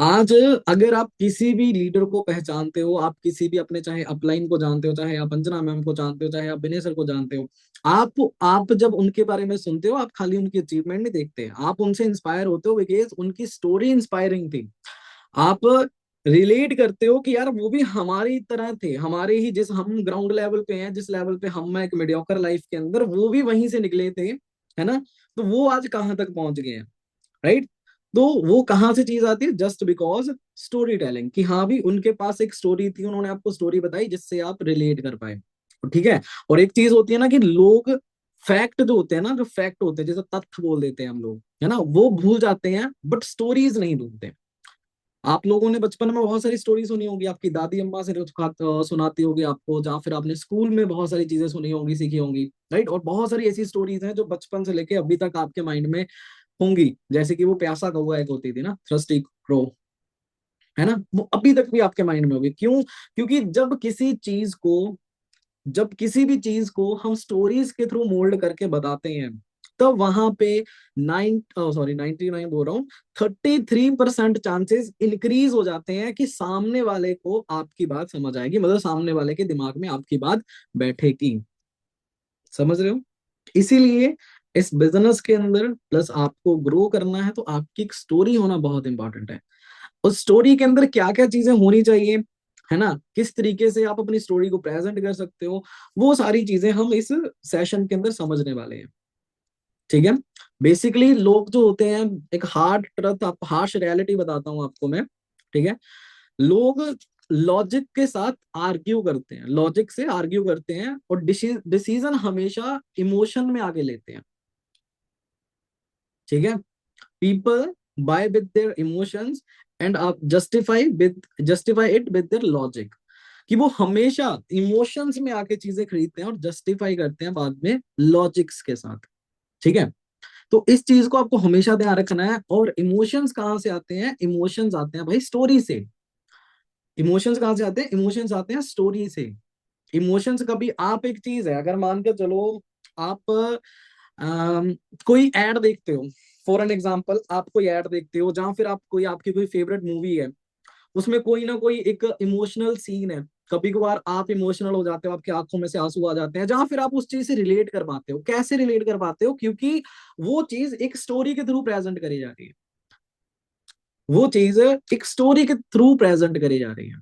आज अगर आप किसी भी लीडर को पहचानते हो, आप किसी भी अपने, चाहे अपलाइन को जानते हो, चाहे आप अंजना मैम को जानते हो, चाहे आप विनय सर को जानते हो, आप जब उनके बारे में सुनते हो, आप खाली उनकी अचीवमेंट नहीं देखते, आप उनसे इंस्पायर होते हो बिकॉज उनकी स्टोरी इंस्पायरिंग थी। आप रिलेट करते हो कि यार वो भी हमारी तरह थे, हमारे ही, जिस हम ग्राउंड लेवल पे हैं, जिस लेवल पे हम एक मीडियोकर लाइफ के अंदर, वो भी वहीं से निकले थे, है ना। तो वो आज कहाँ तक पहुंच गए हैं, राइट। तो वो कहाँ से चीज आती है, जस्ट बिकॉज स्टोरी टेलिंग, कि हाँ भी उनके पास एक स्टोरी थी, उन्होंने आपको स्टोरी बताई जिससे आप रिलेट कर पाए। ठीक है। और एक चीज होती है ना कि लोग फैक्ट जो होते हैं ना, जो फैक्ट होते हैं, जैसे तथ्य बोल देते हैं हम लोग, है ना, वो भूल जाते हैं, बट स्टोरीज नहीं भूलते। आप लोगों ने बचपन में बहुत सारी स्टोरी सुनी होगी, आपकी दादी अम्मा से सुनाती होगी आपको, जहाँ फिर आपने स्कूल में बहुत सारी चीजें सुनी होंगी, सीखी होंगी, राइट। और बहुत सारी ऐसी स्टोरीज हैं जो बचपन से लेके अभी तक आपके माइंड में होंगी, जैसे कि वो प्यासा कौवा एक होती थी ना, थ्रस्टी क्रो, है ना, वो अभी तक भी आपके माइंड में होगी। क्यों? क्योंकि जब किसी भी चीज को हम स्टोरीज के थ्रू मोल्ड करके बताते हैं, तब वहां पे 99 बोल रहा हूँ, 33% चांसेस इंक्रीज हो जाते हैं कि सामने वाले को आपकी बात समझ आएगी, मतलब सामने वाले के दिमाग में आपकी बात बैठेगी। समझ रहे हो? इसीलिए इस बिजनेस के अंदर प्लस आपको ग्रो करना है, तो आपकी एक स्टोरी होना बहुत इंपॉर्टेंट है। उस स्टोरी के अंदर क्या क्या चीजें होनी चाहिए, है ना, किस तरीके से आप अपनी स्टोरी को प्रेजेंट कर सकते हो, वो सारी चीजें हम इस सेशन के अंदर समझने वाले हैं। ठीक है। बेसिकली लोग जो होते हैं, एक हार्ड ट्रथ, आप हार्श रियलिटी बताता हूं आपको मैं। ठीक है। लोग लॉजिक के साथ आर्ग्यू करते हैं, लॉजिक से आर्ग्यू करते हैं, और डिसीजन हमेशा इमोशन में आगे लेते हैं। ठीक है। People buy with their emotions and आप justify it with their logic, कि वो हमेशा इमोशंस में आके चीजें खरीदते हैं और जस्टिफाई करते हैं बाद में लॉजिक्स के साथ। ठीक है। तो इस चीज को आपको हमेशा ध्यान रखना है। और इमोशंस कहाँ से आते हैं? इमोशंस आते हैं भाई स्टोरी से। इमोशंस कहाँ से आते हैं? इमोशंस आते हैं स्टोरी से। इमोशंस कभी, आप एक चीज है, अगर मान के चलो आप अम, कोई एड देखते हो, फॉर एन एग्जाम्पल आप कोई एड देखते हो, जहां फिर आप कोई, आपकी कोई फेवरेट मूवी है, उसमें कोई ना कोई एक इमोशनल सीन है, कभी कभार आप इमोशनल हो जाते हो, आपकी आंखों में से आंसू आ जाते हैं, जहां फिर आप उस चीज से रिलेट कर पाते हो। कैसे रिलेट कर पाते हो? क्योंकि वो चीज एक स्टोरी के थ्रू प्रेजेंट करी जा रही है। वो चीज एक स्टोरी के थ्रू प्रेजेंट करी जा रही है।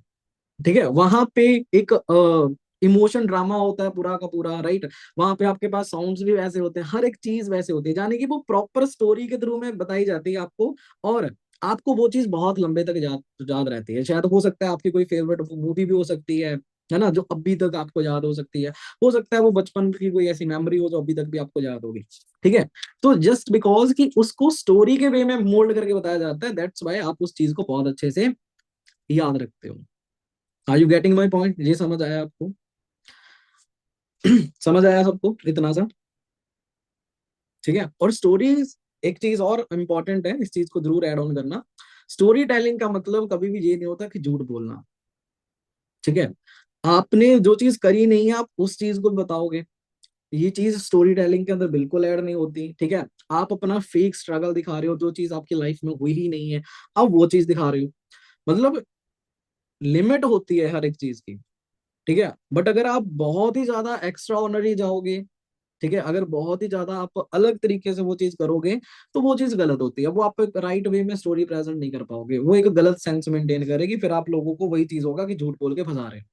ठीक है। वहां पे एक इमोशन ड्रामा होता है पूरा का पूरा, राइट। वहां पे आपके पास साउंड्स भी वैसे होते हैं, हर एक चीज वैसे होती है, यानी कि वो प्रॉपर स्टोरी के थ्रू में बताई जाती है आपको। और आपको वो चीज बहुत लंबे तक याद याद रहती है। शायद हो सकता है आपकी कोई फेवरेट मूवी भी हो सकती है ना, जो अभी तक आपको याद हो सकती है। हो सकता है वो बचपन की कोई ऐसी मेमोरी हो जो अभी तक भी आपको याद होगी। ठीक है। तो जस्ट बिकॉज कि उसको स्टोरी के वे में मोल्ड करके बताया जाता है, दैट्स वाई आप उस चीज को बहुत अच्छे से याद रखते हो। Are you getting my point? ये समझ आया आपको? समझ आया सबको इतना सा? ठीक है। और स्टोरीज, एक चीज और इम्पोर्टेंट है, इस चीज को जरूर ऐड ऑन करना। स्टोरी टेलिंग का मतलब कभी भी ये नहीं होता कि झूठ बोलना। ठीक है। आपने जो चीज करी नहीं है, आप उस चीज को बताओगे, ये चीज स्टोरी टेलिंग के अंदर बिल्कुल ऐड नहीं होती। ठीक है। आप अपना फेक स्ट्रगल दिखा रहे हो, जो चीज आपकी लाइफ में हुई ही नहीं है, आप वो चीज दिखा रहे हो। मतलब लिमिट होती है हर एक चीज की। ठीक है। बट अगर आप बहुत ही ज्यादा एक्स्ट्रा ऑर्डिनरी जाओगे, ठीक है, अगर बहुत ही ज्यादा आप अलग तरीके से वो चीज करोगे, तो वो चीज गलत होती है। वो आप एक राइट वे में स्टोरी प्रेजेंट नहीं कर पाओगे, वो एक गलत सेंस मेंटेन करेगी, फिर आप लोगों को वही चीज होगा कि झूठ बोल के फंसा रहे हैं।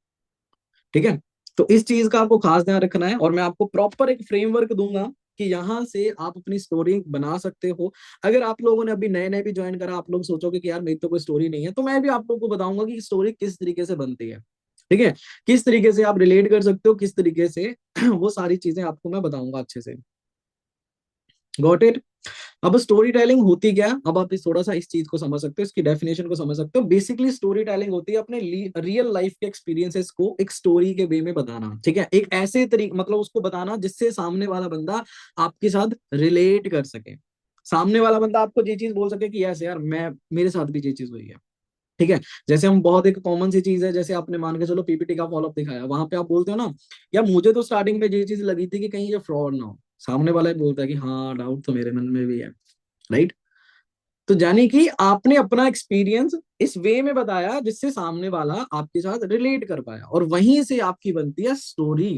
ठीक है। तो इस चीज का आपको खास ध्यान रखना है, और मैं आपको प्रॉपर एक फ्रेमवर्क दूंगा कि यहाँ से आप अपनी स्टोरी बना सकते हो। अगर आप लोगों ने अभी नए नए भी ज्वाइन करा, आप लोग सोचोगे कि यार मेरी तो कोई स्टोरी नहीं है, तो मैं भी आप लोगों को बताऊंगा कि स्टोरी किस तरीके से बनती है। ठीक है। किस तरीके से आप रिलेट कर सकते हो, किस तरीके से वो सारी चीजें आपको मैं बताऊंगा अच्छे से। Got it? अब स्टोरी टेलिंग होती क्या है? अब आप इस थोड़ा सा इस चीज को समझ सकते हो, इसकी डेफिनेशन को समझ सकते हो। बेसिकली स्टोरी टेलिंग होती है अपने रियल लाइफ के एक्सपीरियंसेस को एक स्टोरी के वे में बताना। ठीक है। एक ऐसे तरीके, मतलब उसको बताना जिससे सामने वाला बंदा आपके साथ रिलेट कर सके, सामने वाला बंदा आपको ये चीज बोल सके कि यस यार, मैं, मेरे साथ भी ये चीज हुई है। ठीक है। जैसे हम, बहुत एक कॉमन सी चीज है, जैसे आपने मान के चलो पीपीटी का फॉलोअप दिखाया, वहां पे आप बोलते हो ना, या मुझे तो स्टार्टिंग में ये चीज लगी थी कि कहीं ये फ्रॉड ना हो, सामने वाला ही बोलता है कि हाँ डाउट तो मेरे मन में भी है, राइट। तो जाने कि आपने अपना एक्सपीरियंस इस वे में बताया जिससे सामने वाला आपके साथ रिलेट कर पाया, और वहीं से आपकी बनती है स्टोरी।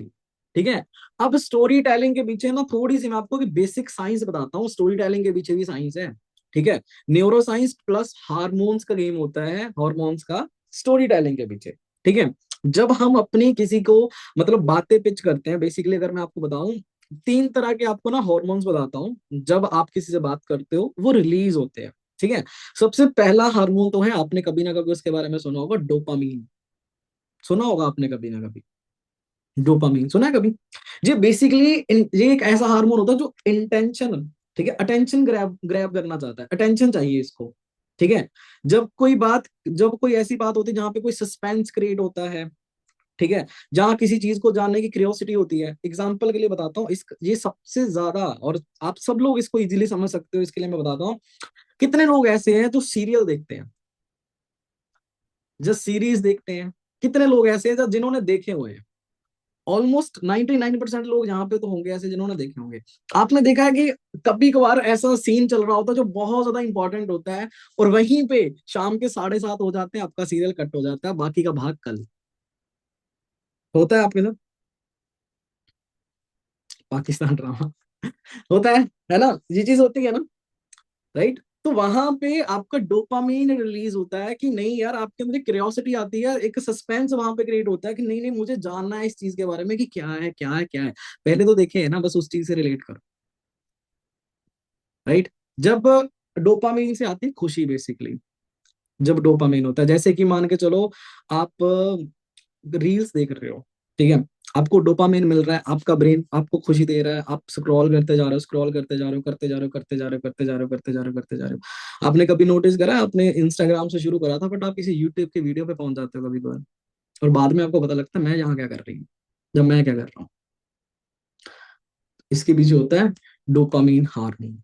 ठीक है। अब स्टोरी टेलिंग के पीछे ना थोड़ी सी मैं आपको बेसिक साइंस बताता हूँ, स्टोरी टेलिंग के पीछे भी साइंस है। ठीक है। न्यूरो साइंस प्लस हार्मोन्स का गेम होता है, हार्मोन्स का स्टोरी टेलिंग के पीछे। ठीक है। जब हम अपनी किसी को मतलब बातें पिच करते हैं, बेसिकली अगर मैं आपको बताऊं, तीन तरह के आपको ना हार्मोन्स बताता हूँ जब आप किसी से बात करते हो वो रिलीज होते हैं। ठीक है। सबसे पहला हार्मोन तो है, आपने कभी ना कभी उसके बारे में सुना होगा, डोपामीन। सुना होगा आपने कभी ना कभी, डोपामीन सुना है कभी? ये बेसिकली ये एक ऐसा हार्मोन होता है जो इंटेंशन, ठीक है, अटेंशन ग्रैब ग्रैब करना चाहता है, अटेंशन चाहिए इसको। ठीक है। जब कोई ऐसी बात होती है जहां पे कोई सस्पेंस क्रिएट होता है, ठीक है, जहां किसी चीज को जानने की क्यूरियोसिटी होती है। एग्जाम्पल के लिए बताता हूँ, इस ये सबसे ज्यादा, और आप सब लोग इसको इजीली समझ सकते हो, इसके लिए मैं बताता हूँ। कितने लोग ऐसे हैं जो सीरियल देखते हैं, जो सीरीज देखते हैं? कितने लोग ऐसे हैं जो जिन्होंने देखे हुए हैं? ऑलमोस्ट 99% लोग यहाँ पे तो होंगे ऐसे जिन्होंने देखे होंगे। आपने देखा है कि कभी कभार ऐसा सीन चल रहा होता है जो बहुत ज्यादा इंपॉर्टेंट होता है, और वहीं पे शाम के 7:30 हो जाते हैं, आपका सीरियल कट हो जाता है, बाकी का भाग कल। होता है आपके साथ? पाकिस्तान ड्रामा होता है ना, ये चीज होती है ना, राइट? तो वहां पे आपका डोपामीन रिलीज होता है कि नहीं यार, आपके अंदर क्यूरियोसिटी आती है, एक सस्पेंस वहां पे क्रिएट होता है कि नहीं नहीं, मुझे जानना है इस चीज के बारे में कि क्या है क्या है क्या है। पहले तो देखे है ना, बस उस चीज से रिलेट करो, राइट? जब डोपामीन से आती है खुशी बेसिकली, जब डोपामीन होता है, जैसे कि मान के चलो आप रील्स देख रहे हो, ठीक है, आपको डोपामिन मिल रहा है, आपका ब्रेन आपको खुशी दे रहा है, आप स्क्रॉल करते जा रहे हो, स्क्रॉल करते जा रहे हो, करते जा रहे हो, करते जा रहे हो, करते जा रहे हो, करते जा रहे हो, करते जा रहे हो। आपने कभी नोटिस करा, आपने इंस्टाग्राम से शुरू करा था, बट आप किसी यूट्यूब की वीडियो पे पहुंच जाते हो कभी कभार, और बाद में आपको पता लगता है मैं यहाँ क्या कर रही हूँ, जब मैं क्या कर रहा हूँ। इसके पीछे होता है डोपामीन हार्मोन।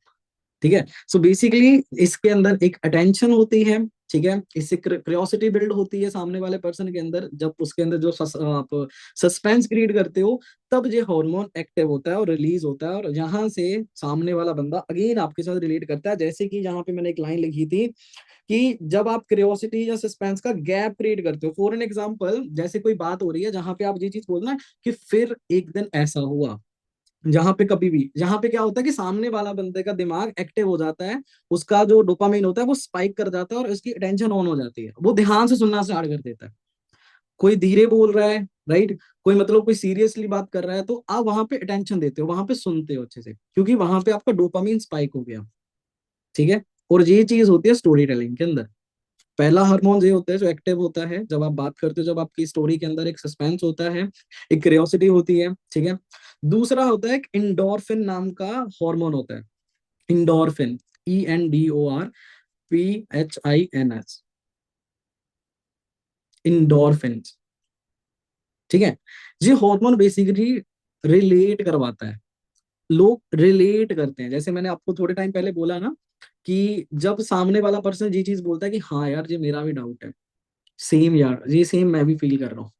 ठीक है। सो बेसिकली इसके अंदर एक अटेंशन होती है, ठीक है, इससे क्यूरियोसिटी बिल्ड होती है सामने वाले पर्सन के अंदर, जब उसके अंदर जो आप सस्पेंस क्रिएट करते हो, तब ये हार्मोन एक्टिव होता है और रिलीज होता है, और यहाँ से सामने वाला बंदा अगेन आपके साथ रिलेट करता है। जैसे कि यहाँ पे मैंने एक लाइन लिखी थी कि जब आप क्यूरियोसिटी या सस्पेंस का गैप क्रिएट करते हो, फॉर एन एग्जाम्पल, जैसे कोई बात हो रही है जहां पे आप ये चीज बोलना कि फिर एक दिन ऐसा हुआ, जहां पे कभी भी, जहां पे क्या होता है कि सामने वाला बंदे का दिमाग एक्टिव हो जाता है, उसका जो डोपामिन होता है वो स्पाइक कर जाता है, और उसकी अटेंशन ऑन हो जाती है, वो ध्यान से सुनना स्टार्ट कर देता है। कोई धीरे बोल रहा है, राइट, कोई मतलब कोई सीरियसली बात कर रहा है, तो आप वहां पे अटेंशन देते हो, वहां पे सुनते हो अच्छे से, क्योंकि वहां पे आपका डोपामिन स्पाइक हो गया। ठीक है। और ये चीज होती है स्टोरी टेलिंग के अंदर। पहला हार्मोन ये होता है जो एक्टिव होता है जब आप बात करते हो, जब आपकी स्टोरी के अंदर एक सस्पेंस होता है, एक क्यूरियोसिटी होती है, ठीक है। दूसरा होता है एक इंडोर्फिन नाम का हार्मोन होता है, इंडोर्फिन, ENDORPHINS, इंडोर्फिन। ठीक है। ये हार्मोन बेसिकली रिलेट करवाता है, लोग रिलेट करते हैं, जैसे मैंने आपको थोड़े टाइम पहले बोला ना कि जब सामने वाला पर्सन ये चीज बोलता है कि हाँ यार ये मेरा भी डाउट है, सेम यार, ये सेम मैं भी फील कर रहा हूँ।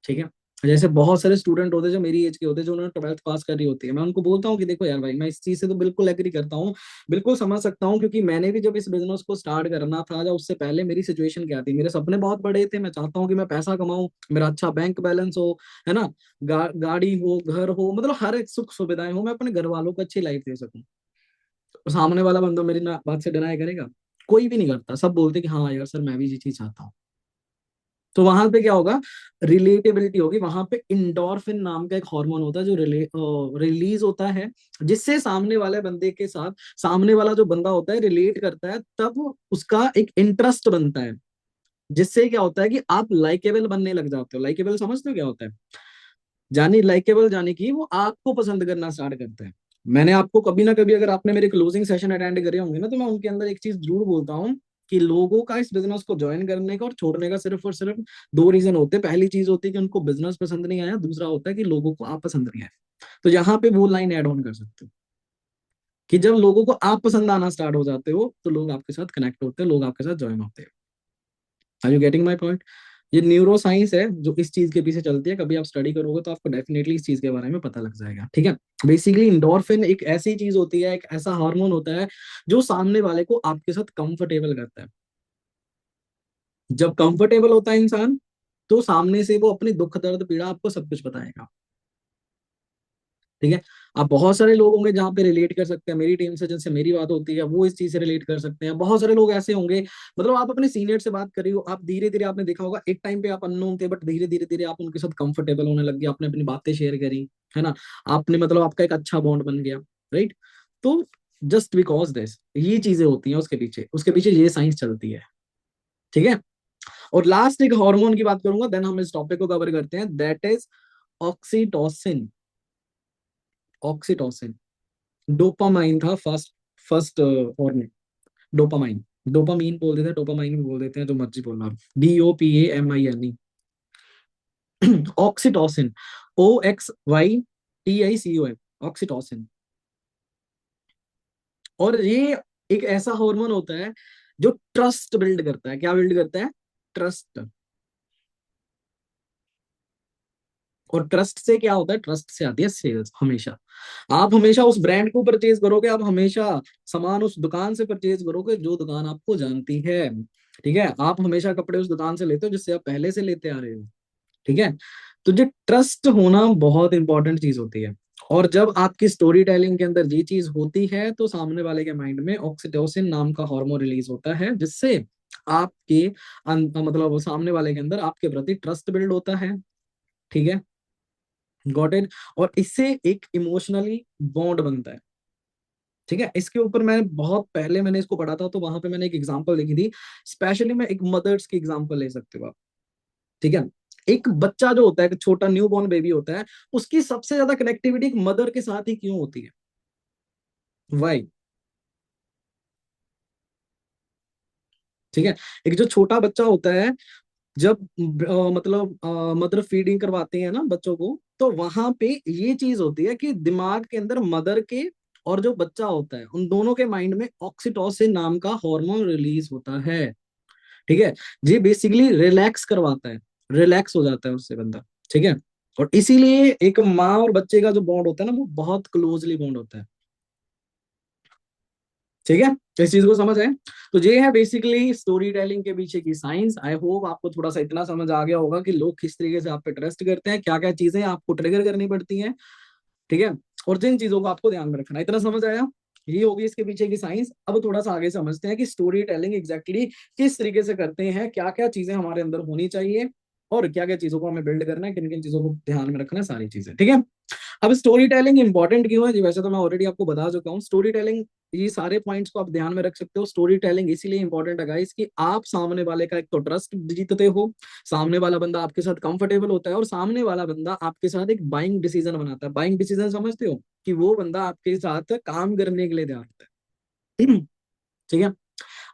ठीक है। जैसे बहुत सारे स्टूडेंट होते हैं जो मेरी एज के होते हैं, जो उन्होंने 12th पास करी होती है, मैं उनको बोलता हूँ कि देखो यार भाई, मैं इस चीज से तो बिल्कुल एग्री करता हूँ, बिल्कुल समझ सकता हूँ, क्योंकि मैंने भी जब इस बिजनेस को स्टार्ट करना था, या उससे पहले मेरी सिचुएशन क्या थी, मेरे सपने बहुत बड़े थे, मैं चाहता हूँ कि मैं पैसा कमाऊं, मेरा अच्छा बैंक बैलेंस हो, है ना, गाड़ी हो, घर हो, मतलब हर एक सुख सुविधाएं हो, मैं अपने घर वालों को अच्छी लाइफ दे सकूं। तो सामने वाला बंदा मेरी ना बात से डिनाई करेगा? कोई भी नहीं करता, सब बोलते कि हाँ यार सर मैं भी ये चीज चाहता हूँ। तो वहां पे क्या होगा, रिलेटेबिलिटी होगी, वहां पे इंडोर्फिन नाम का एक हार्मोन होता है जो रिलीज होता है, जिससे सामने वाले बंदे के साथ, सामने वाला जो बंदा होता है रिलेट करता है, तब उसका एक इंटरेस्ट बनता है, जिससे क्या होता है कि आप लाइकेबल बनने लग जाते हो। लाइकेबल समझते हो क्या होता है? जानी लाइकेबल, जाने की वो आपको पसंद करना स्टार्ट करते हैं। मैंने आपको कभी ना कभी, अगर आपने मेरे क्लोजिंग सेशन अटेंड करे होंगे ना, तो मैं उनके अंदर एक चीज जरूर बोलता हूँ कि लोगों का इस बिजनेस को ज्वाइन करने का और छोड़ने का सिर्फ और सिर्फ दो रीजन होते हैं। पहली चीज होती है कि उनको बिजनेस पसंद नहीं आया, दूसरा होता है कि लोगों को आप पसंद नहीं आए। तो यहाँ पे वो लाइन ऐड ऑन कर सकते हो कि जब लोगों को आप पसंद आना स्टार्ट हो जाते हो, तो लोग आपके साथ कनेक्ट होते हैं, लोग आपके साथ ज्वाइन होते हैं। Are you getting my point? ये न्यूरो साइंस है जो इस चीज के पीछे चलती है, कभी आप स्टडी करोगे तो आपको डेफिनेटली इस चीज के बारे में पता लग जाएगा, ठीक है। बेसिकली इंडोर्फिन एक ऐसी चीज होती है, एक ऐसा हार्मोन होता है जो सामने वाले को आपके साथ कंफर्टेबल करता है। जब कंफर्टेबल होता है इंसान, तो सामने से वो अपनी दुख दर्द पीड़ा आपको सब कुछ बताएगा, ठीक है। अब बहुत सारे लोग होंगे जहाँ पे रिलेट कर सकते हैं, मेरी टीम से जिनसे मेरी बात होती है वो इस चीज से रिलेट कर सकते हैं। बहुत सारे लोग ऐसे होंगे, मतलब आप अपने सीनियर से बात कर रही हो, आप धीरे धीरे, आपने देखा होगा एक टाइम पे आप अननोन थे, बट धीरे धीरे धीरे आप उनके साथ कंफर्टेबल होने लग गए, आपने अपनी बातें शेयर करी, है ना, आपने मतलब आपका एक अच्छा बॉन्ड बन गया, राइट। तो जस्ट बिकॉज दिस, ये चीजें होती हैं उसके पीछे ये साइंस चलती है, ठीक है। और लास्ट एक हार्मोन की बात करूंगा, देन हम इस टॉपिक को कवर करते हैं, that is oxytocin. Oxytocin, dopamine था first, first hormone, dopamine. Dopamine बोल देते हैं, डोपामाइन भी बोल देते हैं, जो मर्जी बोलना आप, DOPAMINE। Oxytocin, OXYTICON, oxytocin. और ये एक ऐसा हार्मोन होता है जो ट्रस्ट बिल्ड करता है। क्या बिल्ड करता है? ट्रस्ट। और ट्रस्ट से क्या होता है? ट्रस्ट से आती है सेल्स। हमेशा आप हमेशा उस ब्रांड को परचेज करोगे, आप हमेशा सामान उस दुकान से परचेज करोगे जो दुकान आपको जानती है, ठीक है। आप हमेशा कपड़े उस दुकान से लेते हो जिससे आप पहले से लेते आ रहे हो, ठीक है। तो जो ट्रस्ट होना बहुत इंपॉर्टेंट चीज होती है। और जब आपकी स्टोरी टेलिंग के अंदर ये चीज होती है, तो सामने वाले के माइंड में ऑक्सीटोसिन नाम का हार्मोन रिलीज होता है, जिससे आपके मतलब वो सामने वाले के अंदर आपके प्रति ट्रस्ट बिल्ड होता है, ठीक है। Got it. और इससे एक इमोशनली बॉन्ड बनता है, ठीक है। इसके ऊपर मैं बहुत पहले मैंने इसको पढ़ा था, तो वहां पे मैंने एक एग्जांपल लिखी थी। स्पेशली मैं एक मदर्स की एग्जांपल ले सकते हो आप, ठीक है। एक बच्चा जो होता है, एक छोटा न्यू बॉर्न बेबी होता है, उसकी सबसे ज्यादा कनेक्टिविटी एक मदर के साथ ही क्यों होती है? वाई? ठीक है। एक जो छोटा बच्चा होता है, जब मतलब मदर फीडिंग करवाते हैं ना बच्चों को, तो वहां पे ये चीज होती है कि दिमाग के अंदर मदर के और जो बच्चा होता है उन दोनों के माइंड में ऑक्सीटोसिन नाम का हार्मोन रिलीज होता है, ठीक है। ये बेसिकली रिलैक्स करवाता है, रिलैक्स हो जाता है उससे बंदा, ठीक है। और इसीलिए एक माँ और बच्चे का जो बॉन्ड होता है ना, वो बहुत क्लोजली बॉन्ड होता है, ठीक है। इस चीज को समझ है? तो ये है बेसिकली स्टोरी टेलिंग के पीछे की साइंस। आई होप आपको थोड़ा सा इतना समझ आ गया होगा कि लोग किस तरीके से आप पे ट्रस्ट करते हैं, क्या क्या चीजें आपको ट्रिगर करनी पड़ती हैं, ठीक है। और जिन चीजों को आपको ध्यान में रखना है। इतना समझ आया? ये होगी इसके पीछे की साइंस। अब थोड़ा सा आगे समझते हैं कि स्टोरी टेलिंग एग्जैक्टली किस तरीके से करते हैं, क्या क्या चीजें हमारे अंदर होनी चाहिए, और क्या क्या चीजों को हमें बिल्ड करना है, किन किन चीजों को ध्यान में रखना है, सारी चीजें, ठीक है। अब स्टोरी टेलिंग इंपॉर्टेंट क्यों है जी? वैसे तो मैं ऑलरेडी आपको बता चुका हूँ स्टोरी टेलिंग, ये सारे पॉइंट्स को आप ध्यान में रख सकते हो। स्टोरी टेलिंग इसीलिए इंपॉर्टेंट है गाइस कि आप सामने वाले का एक तो ट्रस्ट जीतते हो, सामने वाला बंदा आपके साथ कंफर्टेबल होता है, और सामने वाला बंदा आपके साथ एक बाइंग डिसीजन बनाता है। बाइंग डिसीजन समझते हो? कि वो बंदा आपके साथ काम करने के लिए तैयार होता है। ठीक है।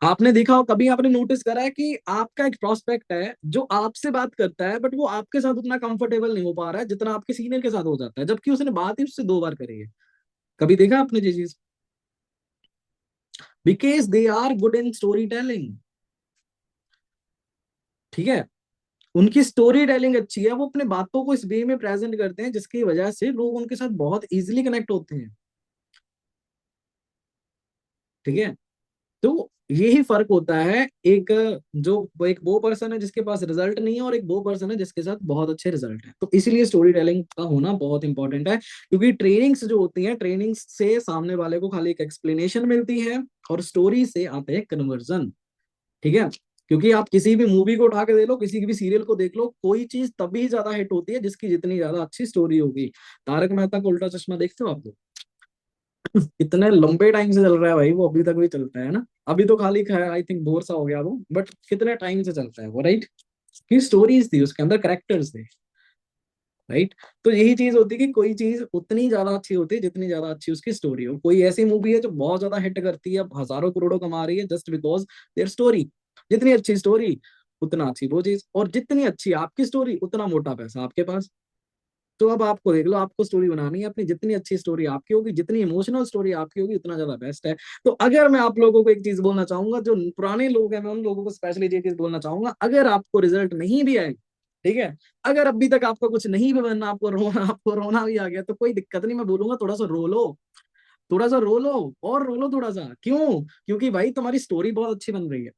आपने देखा हो, कभी आपने नोटिस करा है कि आपका एक प्रोस्पेक्ट है जो आपसे बात करता है, बट वो आपके साथ उतना कंफर्टेबल नहीं हो पा रहा है जितना आपके सीनियर के साथ हो जाता है, जबकि उसने बात ही उससे 2 बार करी है। कभी देखा आपने ये चीज? Because they are good in storytelling, ठीक है। उनकी स्टोरी टेलिंग अच्छी है, वो अपने बातों को इस वे में प्रेजेंट करते हैं जिसकी वजह से लोग उनके साथ बहुत इजीली कनेक्ट होते हैं, ठीक है। तो यही फर्क होता है, एक जो एक वो पर्सन है जिसके पास रिजल्ट नहीं है, और एक वो पर्सन है जिसके साथ बहुत अच्छे रिजल्ट है। तो इसीलिए स्टोरी टेलिंग का होना बहुत इंपॉर्टेंट है, क्योंकि ट्रेनिंग्स जो होती हैं, ट्रेनिंग्स से सामने वाले को खाली एक एक्सप्लेनेशन मिलती है, और स्टोरी से आते हैं कन्वर्जन, ठीक है। क्योंकि आप किसी भी मूवी को उठा के देख लो, किसी भी सीरियल को देख लो, कोई चीज तभी ज्यादा हिट होती है जिसकी जितनी ज्यादा अच्छी स्टोरी होगी। तारक मेहता का उल्टा चश्मा देखते हो आप लोग? इतने लंबे टाइम से चल रहा है भाई, वो अभी तक भी चलता है ना। अभी तो खाली आई थिंक बोर सा हो गया वो, बट कितने टाइम से चलता है वो, राइट। की स्टोरीज थी उसके अंदर, करेक्टर्स थे, राइट। तो यही चीज होती है कि कोई चीज उतनी ज्यादा अच्छी होती है जितनी ज्यादा अच्छी उसकी स्टोरी हो। कोई ऐसी मूवी है जो बहुत ज्यादा हिट करती है, हजारों करोड़ों कमा रही है, जस्ट बिकॉज देयर स्टोरी। जितनी अच्छी स्टोरी, उतना अच्छी वो चीज, और जितनी अच्छी आपकी स्टोरी, उतना मोटा पैसा आपके पास। तो अब आपको देख लो, आपको स्टोरी बनानी है अपनी, जितनी अच्छी स्टोरी आपकी होगी, जितनी इमोशनल स्टोरी आपकी होगी, उतना ज्यादा बेस्ट है। तो अगर मैं आप लोगों को एक चीज बोलना चाहूंगा, जो पुराने लोग हैं, मैं उन लोगों को स्पेशली ये चीज बोलना चाहूंगा, अगर आपको रिजल्ट नहीं भी आए, ठीक है, अगर अभी तक आपका कुछ नहीं भी बनना, आपको रोना भी आ गया, तो कोई दिक्कत नहीं, मैं बोलूंगा थोड़ा सा रो लो, थोड़ा सा रो लो, और रो लो थोड़ा सा। क्यों? क्योंकि भाई तुम्हारी स्टोरी बहुत अच्छी बन रही है,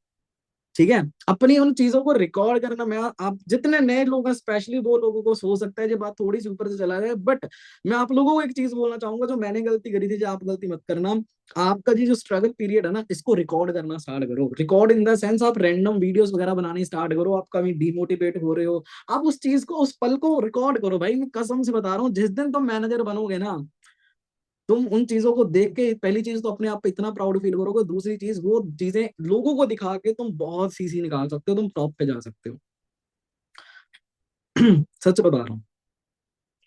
ठीक है। अपनी उन चीजों को रिकॉर्ड करना, मैं आप जितने नए लोग हैं, स्पेशली वो लोगों को हो सकता है ये बात थोड़ी सी ऊपर से चला जाए, बट मैं आप लोगों को एक चीज बोलना चाहूंगा, जो मैंने गलती करी थी, जो आप गलती मत करना। आपका जी जो स्ट्रगल पीरियड है ना, इसको रिकॉर्ड करना स्टार्ट करो। रिकॉर्ड इन द सेंस, आप रैंडम वीडियोस वगैरह बनाने स्टार्ट करो। आप कभी डिमोटिवेट हो रहे हो, आप उस चीज को, उस पल को रिकॉर्ड करो। भाई मैं कसम से बता रहा हूँ, जिस दिन तुम मैनेजर बनोगे ना, तुम उन चीजों को देख के, पहली चीज तो अपने आप पे इतना प्राउड फील करोगे, दूसरी चीज वो चीजें लोगों को दिखा के तुम बहुत सीसी निकाल सकते हो, तुम टॉप पे जा सकते हो। सच बता रहा हूँ,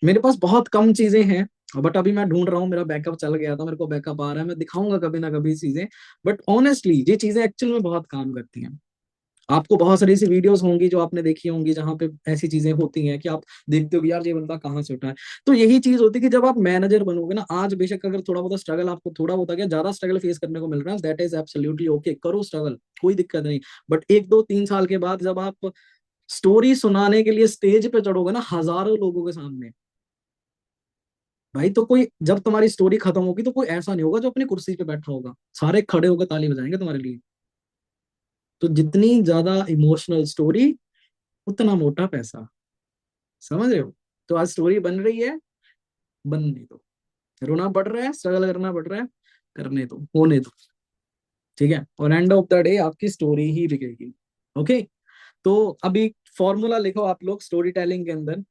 मेरे पास बहुत कम चीजें हैं, बट अभी मैं ढूंढ रहा हूँ। मेरा बैकअप चल गया था, मेरे को बैकअप आ रहा है, मैं दिखाऊंगा कभी ना कभी चीजें। बट ऑनेस्टली ये चीजें एक्चुअल में बहुत काम करती हैं। आपको बहुत सारी ऐसी वीडियोस होंगी जो आपने देखी होंगी, जहां पे ऐसी चीजें होती हैं कि आप देखते हो कि यार ये बंदा कहाँ से उठा है। तो यही चीज होती है कि जब आप मैनेजर बनोगे ना, आज बेशक अगर थोड़ा बहुत स्ट्रगल आपको, थोड़ा बहुत क्या ज्यादा स्ट्रगल फेस करने को मिल रहा है, दैट इज एब्सोल्युटली ओके, करो स्ट्रगल, कोई दिक्कत नहीं। बट 1 2 3 साल के बाद जब आप स्टोरी सुनाने के लिए स्टेज पे चढ़ोगे ना, हजारों लोगों के सामने, भाई तो कोई, जब तुम्हारी स्टोरी खत्म होगी, तो कोई ऐसा नहीं होगा जो अपनी कुर्सी पे बैठा होगा, सारे खड़े होकर ताली बजाएंगे तुम्हारे लिए। तो जितनी ज्यादा इमोशनल स्टोरी, उतना मोटा पैसा। समझ रहे हो? तो आज स्टोरी बन रही है, बनने दो। रोना पड़ रहा है, स्ट्रगल करना पड़ रहा है, करने दो, होने दो, ठीक है। और एंड ऑफ द डे आपकी स्टोरी ही बिकेगी। ओके। तो अभी फॉर्मूला लिखो आप लोग स्टोरी टेलिंग के अंदर।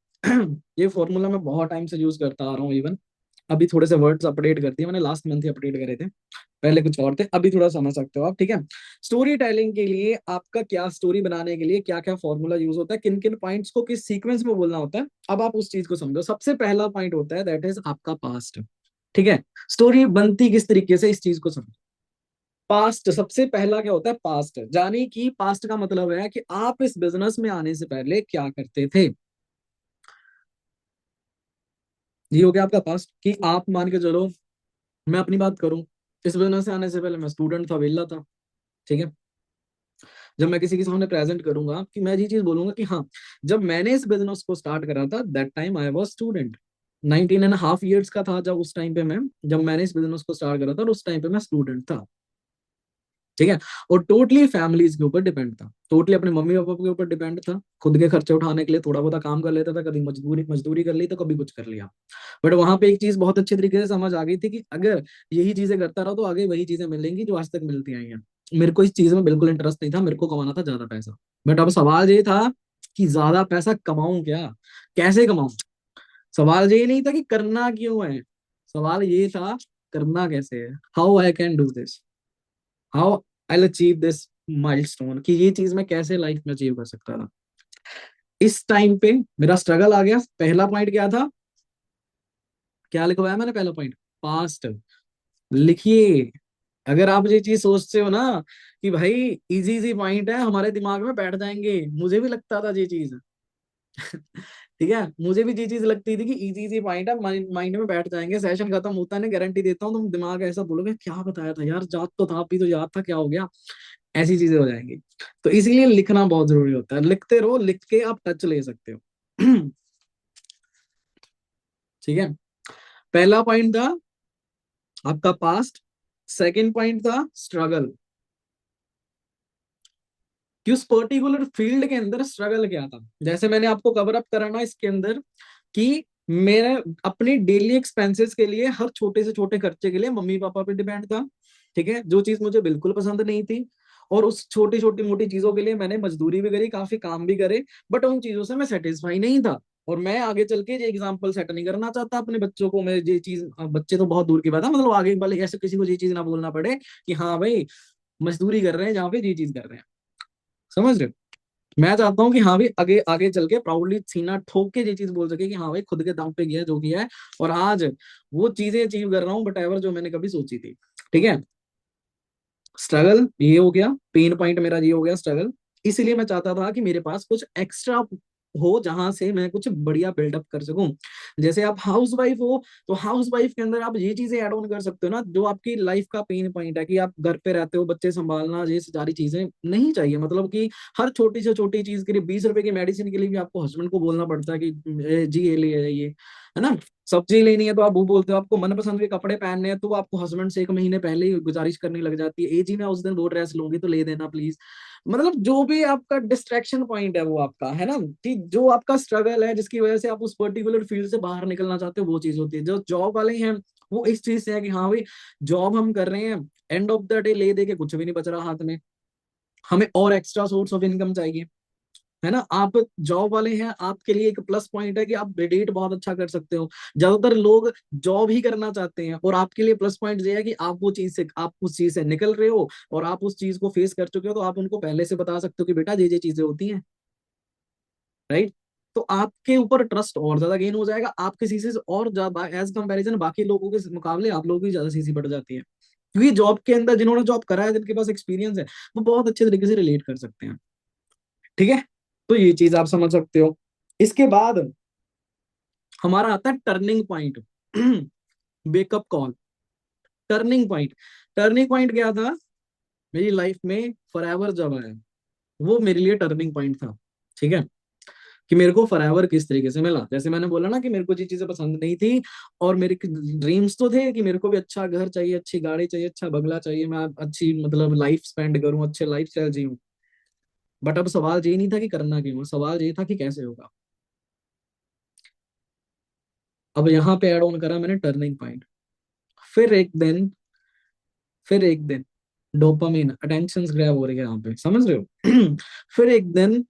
ये फॉर्मूला मैं बहुत टाइम से यूज करता आ रहा हूँ, इवन अभी थोड़े से वर्ड्स अपडेट कर दिए मैंने, लास्ट मंथ ही अपडेट करे थे, पहले कुछ और थे, अभी थोड़ा समझ सकते हो आप, ठीक है। स्टोरी टेलिंग के लिए आपका क्या, स्टोरी बनाने के लिए क्या क्या फॉर्मूला यूज होता है, किन किन पॉइंट्स को किस सीक्वेंस में बोलना होता है, अब आप उस चीज को समझो। सबसे पहला पॉइंट होता है दैट इज आपका पास्ट, ठीक है। स्टोरी बनती किस तरीके से, इस चीज को समझो। पास्ट, सबसे पहला क्या होता है, पास्ट, जानी कि पास्ट का मतलब है कि आप इस बिजनेस में आने से पहले क्या करते थे। ये हो गया आपका पास्ट, कि आप मान के चलो, मैं अपनी बात करूं, इस बिजनेस से आने से पहले मैं स्टूडेंट था, वेला था, ठीक है। जब मैं किसी के सामने प्रेजेंट करूंगा, कि मैं ये चीज बोलूंगा कि हाँ, जब मैंने इस बिजनेस को स्टार्ट करा था, that time I was student, 19.5 years का था जब, उस टाइम पे मैं, जब मैंने इस बिजनेस को स्टार्ट करा था, और उस टाइम पे मैं स्टूडेंट था, ठीक है। और टोटली फैमिलीज के ऊपर डिपेंड था, टोटली अपने मम्मी पापा के ऊपर डिपेंड था, खुद के खर्चे उठाने के लिए थोड़ा बहुत काम कर लेता था, कभी मजदूरी मजदूरी कर ली तो कभी कुछ कर लिया। बट वहां पे एक चीज बहुत अच्छी तरीके से समझ आ गई थी कि अगर यही चीजें करता रहा, तो आगे वही चीजें मिलेंगी जो आज तक मिलती आई हैं। मेरे को इस चीज में बिल्कुल इंटरेस्ट नहीं था, मेरे को कमाना था ज्यादा पैसा। बट अब सवाल ये था कि ज्यादा पैसा कमाऊं क्या, कैसे कमाऊं। सवाल ये नहीं था कि करना क्यों है, सवाल ये था करना कैसे है, how I can do this, how I achieve this milestone, कि ये चीज मैं कैसे लाइफ में अचीव कर सकता था। इस टाइम पे मेरा स्ट्रगल आ गया। पहला पॉइंट क्या था, क्या लिखवाया मैंने पहला पॉइंट, पास्ट, लिखिए। अगर आप ये चीज सोचते हो ना कि भाई इजी इजी पॉइंट है, हमारे दिमाग में बैठ जाएंगे, मुझे भी लगता था ये चीज। ठीक है, मुझे भी ये चीज लगती थी कि इजी इजी पॉइंट है, माइंड में बैठ जाएंगे, सेशन खत्म होता है ना, गारंटी देता हूँ तुम दिमाग ऐसा बोलोगे क्या बताया था यार, याद तो था, अभी तो याद था, क्या हो गया, ऐसी चीजें हो जाएंगी। तो इसीलिए लिखना बहुत जरूरी होता है, लिखते रहो, लिख के आप टच ले सकते हो। ठीक है। पहला पॉइंट था आपका पास्ट, सेकंड पॉइंट था स्ट्रगल, कि उस पर्टिकुलर फील्ड के अंदर स्ट्रगल क्या था। जैसे मैंने आपको कवर अप करा ना इसके अंदर, कि मेरे अपनी डेली एक्सपेंसेस के लिए, हर छोटे से छोटे खर्चे के लिए मम्मी पापा पे डिपेंड था, ठीक है, जो चीज मुझे बिल्कुल पसंद नहीं थी। और उस छोटी छोटी मोटी चीजों के लिए मैंने मजदूरी भी करी, काफी काम भी करे, बट उन चीजों से मैं सेटिस्फाई नहीं था। और मैं आगे चल के ये एग्जाम्पल सेट नहीं करना चाहता अपने बच्चों को, मैं ये चीज, बच्चे तो बहुत दूर की बात है, मतलब आगे वाले ऐसे किसी को ये चीज ना बोलना पड़े कि हाँ भाई मजदूरी कर रहे हैं जहाँ पे ये चीज कर रहे हैं। समझ रहे हो? मैं चाहता हूँ कि हाँ भाई आगे आगे चल के प्राउडली सीना ठोक के ये चीज बोल सके कि हाँ भाई खुद के दम पे किया है जो किया है, और आज वो चीजें अचीव कर रहा हूँ, बट एवर जो मैंने कभी सोची थी। ठीक है। स्ट्रगल ये हो गया, पेन पॉइंट मेरा ये हो गया स्ट्रगल। इसलिए मैं चाहता था कि मेरे पास कुछ एक्स्ट्रा हो जहां से मैं कुछ बढ़िया बिल्डअप कर सकूं। जैसे आप हाउस वाइफ हो, तो हाउस वाइफ के अंदर आप ये चीजें ऐड ऑन कर सकते हो ना, जो आपकी लाइफ का पेन पॉइंट है कि आप घर पे रहते हो, बच्चे संभालना, ये सारी चीजें नहीं चाहिए। मतलब कि हर छोटी से छोटी चीज के लिए, 20 रुपए की मेडिसिन के लिए भी आपको हस्बैंड को बोलना पड़ता है कि जी ये ले जाइए, है ना। सब्जी लेनी है तो आप वो बोलते हो, आपको मनपसंद के कपड़े पहनने हैं तो वो आपको हस्बैंड से 1 महीने पहले ही गुजारिश करने लग जाती है, जी मैं उस दिन वो ड्रेस लूंगी तो ले देना प्लीज। मतलब जो भी आपका डिस्ट्रैक्शन पॉइंट है वो आपका है ना, कि जो आपका स्ट्रगल है जिसकी वजह से आप उस पर्टिकुलर फील्ड से बाहर निकलना चाहते हो, वो चीज होती है। जो जॉब वाले हैं वो इस चीज से है कि हाँ भाई जॉब हम कर रहे हैं, एंड ऑफ द डे ले दे के कुछ भी नहीं बच रहा हाथ में, हमें और एक्स्ट्रा सोर्स ऑफ इनकम चाहिए, है ना। आप जॉब वाले हैं, आपके लिए एक प्लस पॉइंट है कि आप रेडिएट बहुत अच्छा कर सकते हो। ज्यादातर लोग जॉब ही करना चाहते हैं, और आपके लिए प्लस पॉइंट ये है कि आप वो चीज से, आप उस चीज से निकल रहे हो और आप उस चीज को फेस कर चुके हो, तो आप उनको पहले से बता सकते हो कि बेटा ये चीजें होती हैं, राइट। तो आपके ऊपर ट्रस्ट और ज्यादा गेन हो जाएगा, आप किसी से और ज्यादा एज कंपैरिजन बाकी लोगों के मुकाबले आप लोगों की ज्यादा सीसी बढ़ जाती है, क्योंकि जॉब के अंदर जिन्होंने जॉब करा है, जिनके पास एक्सपीरियंस है, वो बहुत अच्छे तरीके से रिलेट कर सकते हैं। ठीक है, तो ये चीज आप समझ सकते हो। इसके बाद हमारा आता है turning point, wake up call. Turning point, turning point क्या था मेरी लाइफ में, फॉरएवर जब आया, वो मेरे लिए टर्निंग पॉइंट था। ठीक है, कि मेरे को फॉरएवर किस तरीके से मिला। जैसे मैंने बोला ना कि मेरे को ये चीजें पसंद नहीं थी, और मेरे ड्रीम्स तो थे कि मेरे को भी अच्छा घर चाहिए, अच्छी गाड़ी चाहिए, अच्छा बंगला चाहिए, मैं अच्छी मतलब लाइफ स्पेंड करूं, अच्छे लाइफ स्टाइल जीऊं। बट अब सवाल ये नहीं था कि करना क्यों, सवाल ये था कि कैसे होगा। अब यहाँ पे ऐड ऑन करा मैंने टर्निंग पॉइंट। फिर एक दिन, फिर एक दिन डोपामिन, अटेंशन ग्रैब हो रही है यहाँ पे, समझ रहे हो। फिर एक दिन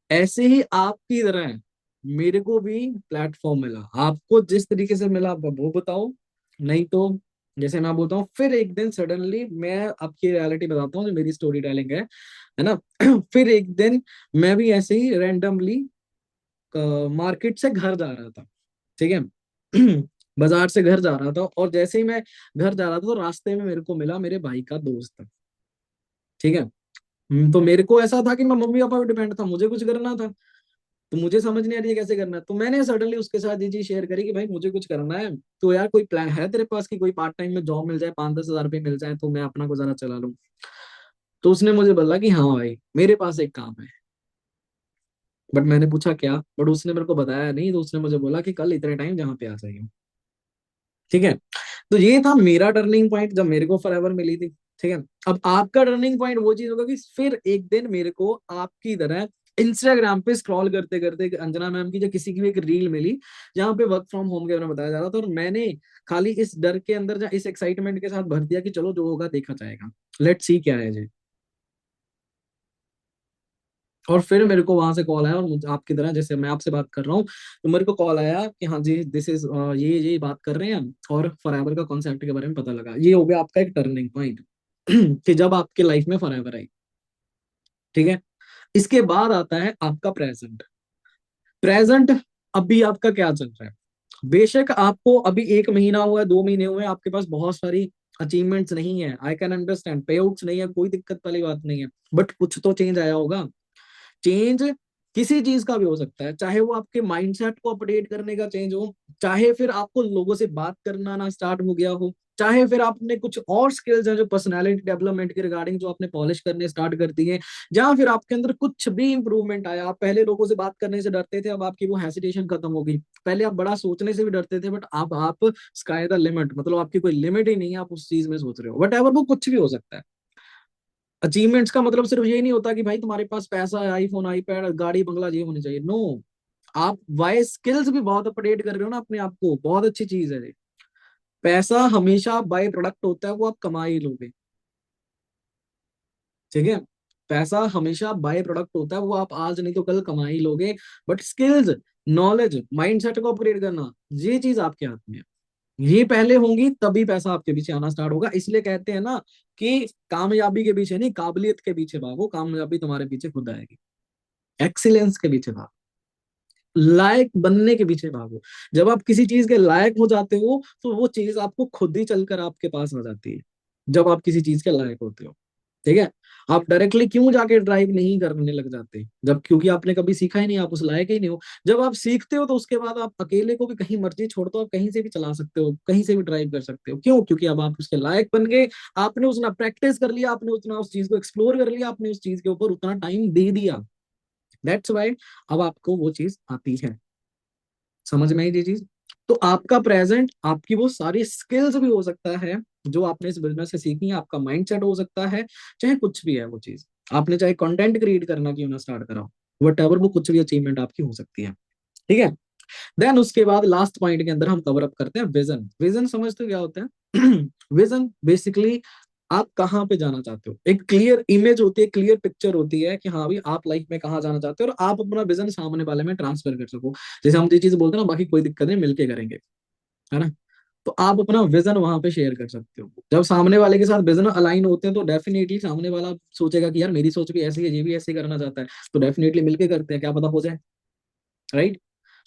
ऐसे ही आपकी तरह मेरे को भी प्लेटफॉर्म मिला। आपको जिस तरीके से मिला आप वो बताओ, नहीं तो जैसे मैं बोलता हूँ, फिर एक दिन सडनली मैं आपकी रियलिटी बताता हूँ जो मेरी स्टोरी टेलिंग है ना। फिर एक दिन मैं भी ऐसे ही रैंडमली मार्केट से घर जा रहा था, ठीक है। बाजार से घर जा रहा था, और जैसे ही मैं घर जा रहा था तो रास्ते में मेरे को मिला मेरे भाई का दोस्त, ठीक है। तो मेरे को ऐसा था कि मैं मम्मी पापा पे डिपेंड था, मुझे कुछ करना था, तो मुझे समझ नहीं आ रही है कैसे करना है, तो मैंने सडनली उसके साथ ये चीज शेयर करी कि भाई मुझे कुछ करना है, तो यार कोई प्लान है तेरे पास कि कोई पार्ट टाइम में जॉब मिल जाए, 5-10 हज़ार रुपये मिल जाए तो मैं अपना गुजारा चला लूं। तो उसने मुझे बोला कि हाँ भाई मेरे पास एक काम है। बट मैंने पूछा क्या, बट उसने मेरे को बताया नहीं, तो उसने मुझे बोला कि कल इतने टाइम जहाँ पे आ जाइए। ठीक है, तो ये था मेरा टर्निंग पॉइंट जब मेरे को फॉरएवर मिली थी। ठीक है, अब आपका टर्निंग पॉइंट वो चीज होगा कि फिर एक दिन मेरे को आपकी तरह इंस्टाग्राम पे स्क्रॉल करते करते एक अंजना मैम की जो किसी की भी एक रील मिली, जहाँ पे वर्क फ्रॉम होम के बारे में बताया जा रहा था, और मैंने खाली इस डर के अंदर इस एक्साइटमेंट के साथ भर दिया कि चलो जो होगा देखा जाएगा, लेट्स सी क्या है जी। और फिर मेरे को वहां से कॉल आया, और आपकी तरह जैसे मैं आपसे बात कर रहा हूँ, तो मेरे को कॉल आया कि हाँ जी दिस इज ये बात कर रहे हैं, और फॉरएवर का कॉन्सेप्ट के बारे में पता लगा। ये हो गया आपका एक टर्निंग पॉइंट, कि जब आपके लाइफ में फॉरएवर आई। ठीक है, इसके बाद आता है आपका प्रेजेंट। प्रेजेंट अभी आपका क्या चल रहा है। बेशक आपको अभी 1 महीना हुआ है, 2 महीने हुए हैं, आपके पास बहुत सारी अचीवमेंट्स नहीं है, आई कैन अंडरस्टैंड, पे आउट्स नहीं है, कोई दिक्कत वाली बात नहीं है, बट कुछ तो चेंज आया होगा। चेंज किसी चीज का भी हो सकता है, चाहे वो आपके माइंडसेट को अपडेट करने का चेंज हो, चाहे फिर आपको लोगों से बात करना ना स्टार्ट हो गया हो, चाहे फिर आपने कुछ और स्किल्स हैं जो पर्सनालिटी डेवलपमेंट के रिगार्डिंग जो आपने पॉलिश करने स्टार्ट कर दी है, जहां फिर आपके अंदर कुछ भी इंप्रूवमेंट आया। आप पहले लोगों से बात करने से डरते थे, अब आपकी वो हेसिटेशन खत्म हो गई। पहले आप बड़ा सोचने से भी डरते थे, बट अब आप स्काई द लिमिट, मतलब आपकी कोई लिमिट ही नहीं है, आप उस चीज में सोच रहे हो, वट एवर वो कुछ भी हो सकता है। अचीवमेंट्स का मतलब सिर्फ ये नहीं होता कि भाई तुम्हारे पास पैसा है, आईफोन आईपैड गाड़ी बंगला ये होनी चाहिए, नो। आप वाई स्किल्स भी बहुत अपडेट कर रहे हो ना अपने आप को, बहुत अच्छी चीज है ये। पैसा हमेशा बाय प्रोडक्ट होता है, वो आप कमा ही लोगे। ठीक है, पैसा हमेशा बाय प्रोडक्ट होता है, वो आप आज नहीं तो कल कमा ही लोगे। बट स्किल्स, नॉलेज, माइंडसेट को अपग्रेड करना, ये चीज आपके हाथ में है। ये पहले होंगी तभी पैसा आपके पीछे आना स्टार्ट होगा। इसलिए कहते हैं ना कि कामयाबी के पीछे नहीं, काबिलियत के पीछे भागो, कामयाबी तुम्हारे पीछे खुद आएगी। एक्सीलेंस के पीछे भागो, लायक बनने के पीछे भागो। जब आप किसी चीज के लायक हो जाते हो, तो वो चीज आपको खुद ही चलकर आपके पास आ जाती है, जब आप किसी चीज के लायक होते हो। ठीक है। आप डायरेक्टली क्यों जाके ड्राइव नहीं करने लग जाते, जब क्योंकि आपने कभी सीखा ही नहीं, आप उस लायक ही नहीं हो। जब आप सीखते हो तो उसके बाद आप अकेले को भी कहीं मर्जी छोड़ दो, आप कहीं से भी चला सकते हो, कहीं से भी ड्राइव कर सकते हो। क्यों? क्योंकि अब आप उसके लायक बन गए। आपने उतना प्रैक्टिस कर लिया, आपने उतना उस चीज को एक्सप्लोर कर लिया, आपने उस चीज के ऊपर उतना टाइम दे दिया। दैट्स वाई अब आपको वो चीज आती है। समझ में आई ये चीज? तो आपका प्रेजेंट, आपकी वो सारी स्किल्स भी हो सकता है जो आपने इस बिजनेस से सीखी है, आपका माइंडसेट हो सकता है, चाहे कुछ भी है वो चीज। आपने चाहे कंटेंट क्रिएट करना क्यों ना स्टार्ट करा, वट एवर, वो कुछ भी अचीवमेंट आपकी हो सकती है। ठीक है। देन उसके बाद लास्ट पॉइंट के अंदर हम कवर अप करते हैं विजन। विजन समझते हो क्या होता है? विजन बेसिकली आप कहाँ पे जाना चाहते हो, एक क्लियर इमेज होती है, क्लियर पिक्चर होती है कि हाँ भाई आप लाइफ में कहाँ जाना चाहते हो, और आप अपना विजन सामने वाले में ट्रांसफर कर सको। जैसे हम ये चीज बोलते हैं ना, बाकी कोई दिक्कत नहीं, मिलके करेंगे, है ना? तो आप अपना विजन वहां पे शेयर कर सकते हो। जब सामने वाले के साथ विजन अलाइन होते हैं तो डेफिनेटली सामने वाला सोचेगा कि यार मेरी सोच भी ऐसी है, ये भी ऐसे ही करना चाहता है, तो डेफिनेटली मिलके करते हैं, क्या पता हो जाए। राइट।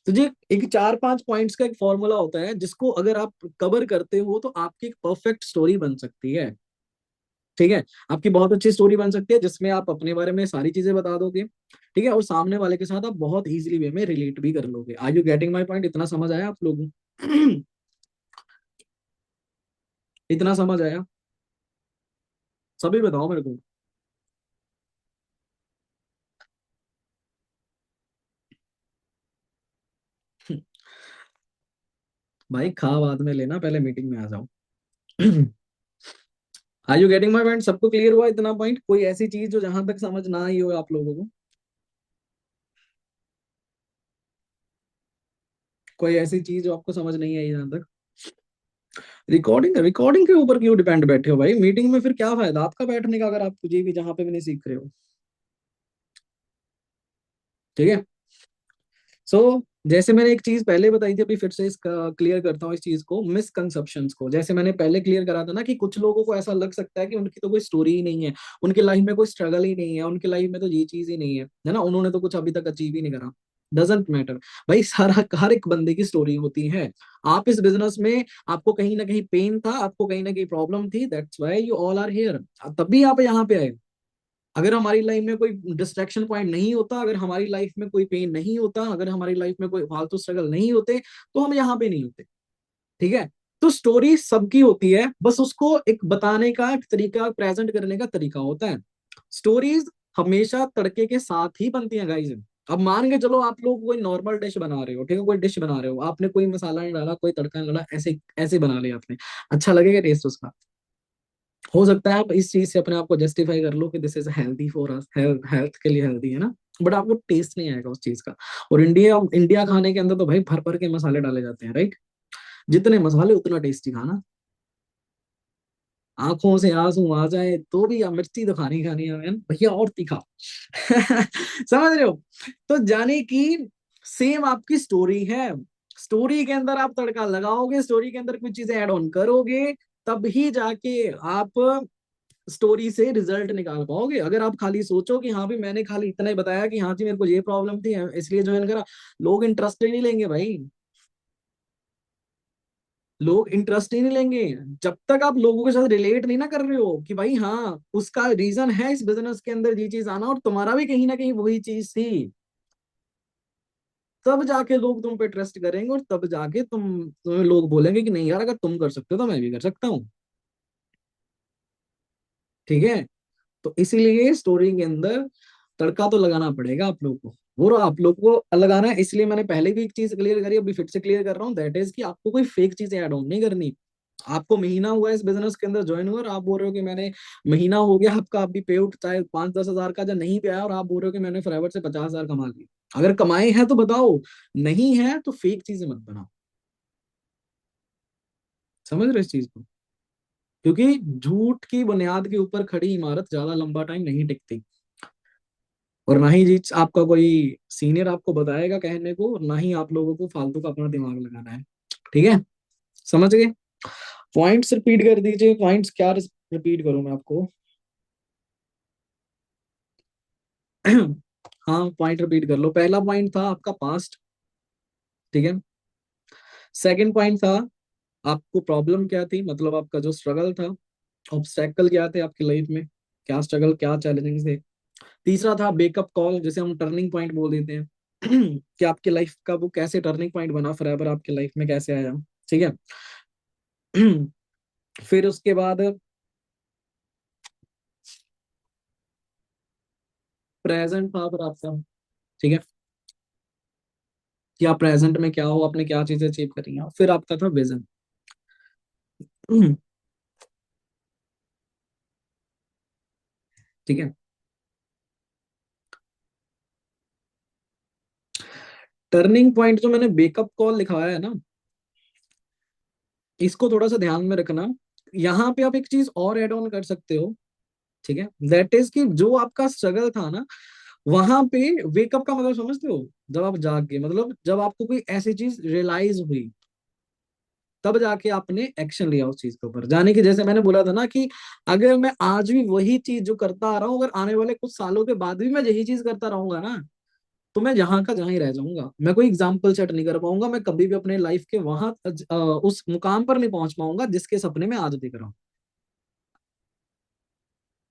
तो ये एक 4-5 पॉइंट्स का एक फॉर्मूला होता है, जिसको अगर आप कवर करते हो तो आपकी एक परफेक्ट स्टोरी बन सकती है। ठीक है। आपकी बहुत अच्छी स्टोरी बन सकती है, जिसमें आप अपने बारे में सारी चीजें बता दोगे। ठीक है। और सामने वाले के साथ आप बहुत इजीली वे में रिलेट भी कर लोगे। Are you getting my point? इतना समझ आया आप लोगों को? इतना समझ आया? सभी बताओ मेरे को। भाई खा बाद में लेना, पहले मीटिंग में आ जाओ। Are you getting my point? सबको क्लियर हुआ इतना पॉइंट? कोई ऐसी चीज जो जहां तक समझ ना आई हो आप लोगों को? कोई ऐसी चीज जो आपको समझ नहीं आई जहां तक? रिकॉर्डिंग, रिकॉर्डिंग के ऊपर क्यों डिपेंड बैठे हो भाई? मीटिंग में फिर क्या फायदा आपका बैठने का, अगर आप कुछ भी जहां पे भी नहीं सीख रहे हो? ठीक है। सो जैसे मैंने एक चीज पहले बताई थी, अभी फिर से इसका क्लियर करता हूँ इस चीज को, मिसकंसेप्शंस को। जैसे मैंने पहले क्लियर करा था ना कि कुछ लोगों को ऐसा लग सकता है कि उनकी तो कोई स्टोरी ही नहीं है, उनकी लाइफ में कोई स्ट्रगल ही नहीं है, उनकी लाइफ में तो ये चीज ही नहीं है ना, उन्होंने तो कुछ अभी तक अचीव ही नहीं करा। डजेंट मैटर भाई, सारा हर एक बंदे की स्टोरी होती है। आप इस बिजनेस में, आपको कहीं ना कहीं पेन था, आपको कहीं ना कहीं प्रॉब्लम थी, that's why you all are here. तभी आप यहाँ पे आए। अगर हमारी लाइफ में कोई डिस्ट्रैक्शन पॉइंट नहीं होता, अगर हमारी लाइफ में कोई पेन नहीं होता, अगर हमारी लाइफ में कोई फालतू स्ट्रगल नहीं होते, तो हम यहाँ पे नहीं होते। ठीक है। तो स्टोरी सबकी होती है, बस उसको एक बताने का एक तरीका, प्रेजेंट करने का तरीका होता है। स्टोरीज हमेशा तड़के के साथ ही बनती हैं गाइस। अब मान के चलो आप लोग कोई नॉर्मल डिश बना रहे हो, ठीक है, कोई डिश बना रहे हो, आपने कोई मसाला नहीं डाला, कोई तड़का नहीं डाला, ऐसे ऐसे बना लिया आपने, अच्छा लगेगा टेस्ट उसका? हो सकता है आप इस चीज से अपने आप को जस्टिफाई कर लो कि this is healthy for us, health के लिए हेल्दी है ना, बट आपको टेस्ट नहीं आएगा उस चीज का। और इंडिया इंडिया खाने के अंदर तो भाई भर भर के मसाले डाले जाते हैं, राइट? जितने मसाले उतना टेस्टी खाना। आंखों से आंसू आ जाए तो भी अब मिर्ची तो खानी खानी है भैया, और तीखा। समझ रहे हो? तो जाने की सेम आपकी स्टोरी है। स्टोरी के अंदर आप तड़का लगाओगे, स्टोरी के अंदर कुछ चीजें ऐड ऑन करोगे, तब ही जाके आप स्टोरी से रिजल्ट निकाल पाओगे। अगर आप खाली सोचो कि हाँ भी मैंने खाली इतना ही बताया कि हाँ जी मेरे को ये प्रॉब्लम थी इसलिए ज्वाइन करा, लोग इंटरेस्ट ही नहीं लेंगे भाई। लोग इंटरेस्ट ही नहीं लेंगे जब तक आप लोगों के साथ रिलेट नहीं ना कर रहे हो कि भाई हाँ उसका रीजन है इस बिजनेस के अंदर ये चीज आना, और तुम्हारा भी कहीं ना कहीं वही चीज थी। तब जाके लोग तुम पे ट्रस्ट करेंगे, और तब जाके तुम्हें लोग बोलेंगे कि नहीं यार, अगर तुम कर सकते हो तो मैं भी कर सकता हूँ। ठीक है। तो इसीलिए स्टोरी के अंदर तड़का तो लगाना पड़ेगा आप लोग को। वो आप लोग को लगाना है, इसलिए मैंने पहले भी एक चीज क्लियर करी, अभी फिर से क्लियर कर रहा हूँ, दैट इज कि आपको कोई फेक चीजें ऐड ऑन नहीं करनी। आपको महीना हुआ इस बिजनेस के अंदर ज्वाइन हुआ और आप बोल रहे हो कि मैंने, महीना हो गया आपका, अभी पे आउट चाहे 5-10 हजार का जो नहीं पे आया, और आप बोल रहे हो कि मैंने फॉरएवर से 50 हजार कमा लिया। अगर कमाए हैं तो बताओ, नहीं है तो फेक चीजें मत बनाओ। समझ रहे हो इस चीज को? क्योंकि झूठ की बुनियाद के ऊपर खड़ी इमारत ज्यादा लंबा टाइम नहीं टिकती। और ना ही जी आपका कोई सीनियर आपको बताएगा कहने को, और ना ही आप लोगों को फालतू का अपना दिमाग लगाना है। ठीक है। समझ गए? पॉइंट्स रिपीट कर दीजिए। पॉइंट्स क्या रिपीट करूं मैं आपको? हाँ पॉइंट रिपीट कर लो। पहला पॉइंट था आपका पास्ट। ठीक है। सेकंड पॉइंट था आपको प्रॉब्लम क्या थी, मतलब आपका जो स्ट्रगल था, ऑब्स्टेकल क्या थे आपकी लाइफ में। क्या स्ट्रगल, क्या चैलेंजेस थे। तीसरा था बेकअप कॉल, जिसे हम टर्निंग पॉइंट बोल देते हैं कि आपके लाइफ का वो कैसे टर्निंग पॉइंट बना, फॉरएवर आपके लाइफ में कैसे आया। ठीक है। फिर उसके बाद प्रेजेंट था फिर आपका। ठीक है, कि आप प्रेजेंट में क्या हो, आपने क्या चीजें अचीव करी हैं। फिर आपका था विजन। ठीक है। टर्निंग पॉइंट जो मैंने बेकअप कॉल लिखवाया है ना, इसको थोड़ा सा ध्यान में रखना। यहाँ पे आप एक चीज और ऐड ऑन कर सकते हो। ठीक है, दैट इज कि जो आपका स्ट्रगल था ना, वहां पे वेकअप का मतलब समझते हो, जब आप जाग गए, मतलब जब आपको कोई ऐसी चीज रियलाइज हुई, तब जाके आपने एक्शन लिया उस चीज के ऊपर। जाने की, जैसे मैंने बोला था ना कि अगर मैं आज भी वही चीज जो करता आ रहा हूँ, अगर आने वाले कुछ सालों के बाद भी मैं यही चीज करता रहूंगा ना, तो मैं जहां का जहां ही रह जाऊंगा। मैं कोई एग्जाम्पल सेट नहीं कर पाऊंगा, मैं कभी भी अपने लाइफ के वहां उस मुकाम पर नहीं पहुंच पाऊंगा जिसके सपने में आज दिख रहा हूँ।